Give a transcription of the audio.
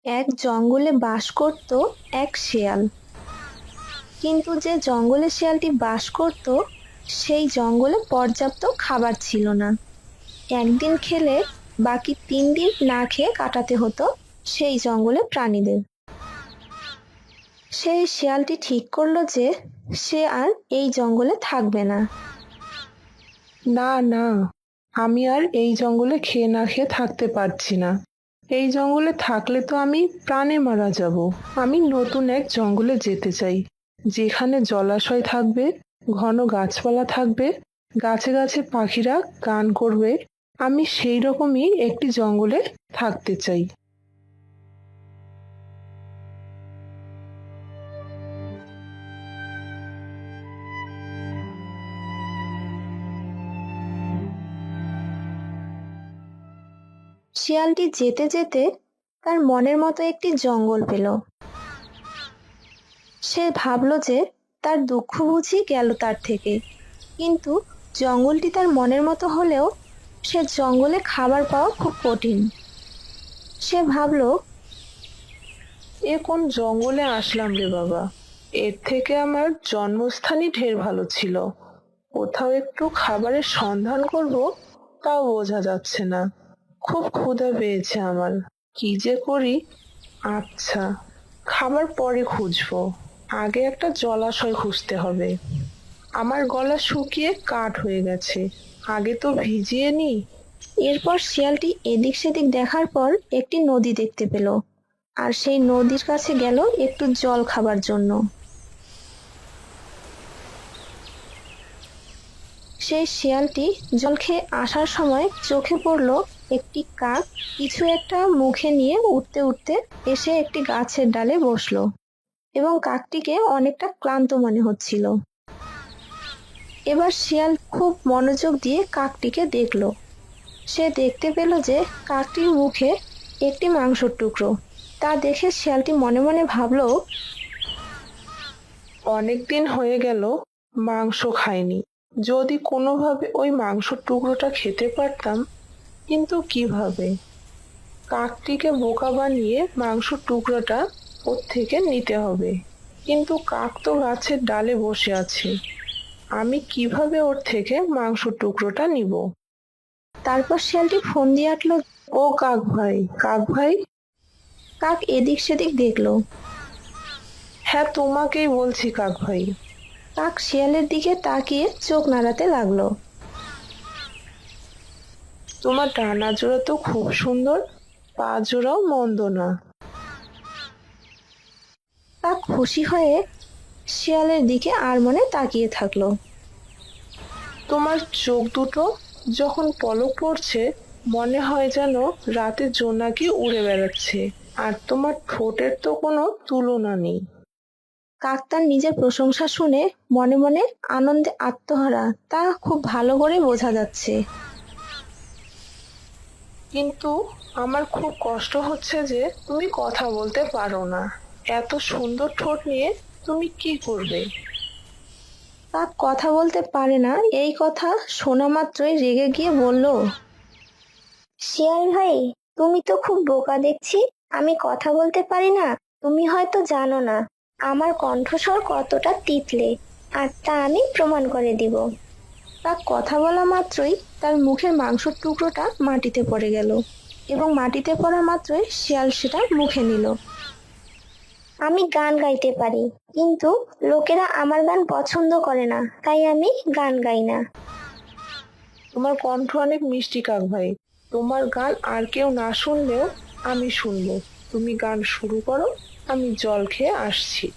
এক জঙ্গলে বাস করত এক শেয়াল। কিন্তু যে জঙ্গলে শেয়ালটি বাস করত সেই জঙ্গলে পর্যাপ্ত খাবার ছিল না। একদিন খেলে বাকি 3 দিন না খেয়ে কাটাতে হতো সেই জঙ্গলে প্রাণীদের। সেই শেয়ালটি ঠিক করলো যে সে আর এই জঙ্গলে থাকবে না। না না, আমি আর এই জঙ্গলে খেয়ে না খেয়ে থাকতে পারছি না। এই জঙ্গলে থাকলে তো আমি প্রাণে মারা যাব। আমি নতুন এক জঙ্গলে যেতে চাই, যেখানে জলাশয় থাকবে, ঘন গাছপালা থাকবে, গাছে গাছে পাখিরা গান করবে। আমি সেই রকমই একটি জঙ্গলে থাকতে চাই। শিয়ালটি যেতে যেতে তার মনের মতো একটি জঙ্গল পেল। সে ভাবলো যে তার দুঃখ বুঝি গেল তার থেকে। কিন্তু জঙ্গলটি তার মনের মতো হলেও সে জঙ্গলে খাবার পাওয়া খুব কঠিন। সে ভাবলো, এ কোন জঙ্গলে আসলাম রে বাবা! এর থেকে আমার জন্মস্থানই ঢের ভালো ছিল। কোথাও একটু খাবারের সন্ধান করব, তাও বোঝা যাচ্ছে না। খুব ক্ষুধা পেয়েছে আমার। কি যে করি! আচ্ছা, খাবার পরে খুঁজবো। আগে একটা জলাশয় খুঁজতে হবে। আমার গলা শুকিয়ে কাঠ হয়ে গেছে, আগে তো ভিজিয়ে নি। এরপর শিয়ালটি এদিক সেদিক দেখার পর একটি নদী দেখতে পেল, আর সেই নদীর কাছে গেল একটু জল খাবার জন্য। সেই শিয়ালটি জল খেয়ে আসার সময় চোখে পড়ল একটি কাক কিছু একটা মুখে নিয়ে উঠতে উঠতে এসে একটি গাছের ডালে বসলো, এবং কাকটিকে অনেকটা ক্লান্ত মনে হচ্ছিল। এবার শিয়াল খুব মনোযোগ দিয়ে কাকটিকে দেখলো। সে দেখতে পেল যে কাকটির মুখে একটি মাংসের টুকরো। তা দেখে শিয়ালটি মনে মনে ভাবলো, অনেকদিন হয়ে গেল মাংস খাইনি। যদি কোনোভাবে ওই মাংসের টুকরোটা খেতে পারতাম। কিন্তু কিভাবে? কাকটিকে বোকা বানিয়ে মাংসের টুকরোটা ওর থেকে নিতে হবে। কিন্তু কাক তো গাছের ডালে বসে আছে। আমি কিভাবে ওর থেকে মাংসের টুকরোটা নিব? তারপর শিয়ালটি ফোন দিয়ে আঁটলো। ও কাক ভাই, কাক ভাই! কাক এদিক সেদিক দেখলো। হ্যাঁ, তোমাকেই বলছি কাক ভাই। কাক শিয়ালের দিকে তাকিয়ে চোখ নাড়াতে লাগলো। তোমার ডানা জোড়া তো খুব সুন্দর, পা জোড়াও মন্দ না। কাক খুশি হয়ে শিয়ালের দিকে আর মনে তাকিয়ে থাকলো। তোমার চোখ দুটো যখন পলক পড়ছে, মনে হয় যেন রাতে জোনাকি উড়ে বেড়াচ্ছে। আর তোমার ঠোঁটের তো কোনো তুলনা নেই। কাক তার নিজের প্রশংসা শুনে মনে মনে আনন্দে আত্মহারা, তা খুব ভালো করে বোঝা যাচ্ছে। কিন্তু আমার খুব কষ্ট হচ্ছে যে তুমি কথা বলতে পারো না। এত সুন্দর ঠোঁট নিয়ে তুমি কি করবে? কাক কথা বলতে পারে না এই কথা শোনা মাত্রই রেগে গিয়ে বলল, শিয়াল ভাই, তুমি তো খুব বোকা দেখছি। আমি কথা বলতে পারি না, তুমি হয়তো জানো না আমার কণ্ঠস্বর কতটা তিতলে, আর তা আমি প্রমাণ করে দিব। কাক কথা বলা মাত্রই তার মুখের মাংসের টুকরোটা মাটিতে পড়ে গেল, এবং মাটিতে পড়া মাত্রই শিয়াল সেটা মুখে নিল। আমি গান গাইতে পারি, কিন্তু লোকেরা আমার গান পছন্দ করে না, তাই আমি গান গাই না। তোমার কণ্ঠ অনেক মিষ্টি কাক ভাই। তোমার গান আর কেউ না শুনলেও আমি শুনবো। তুমি গান শুরু করো, আমি জল খেয়ে আসছি।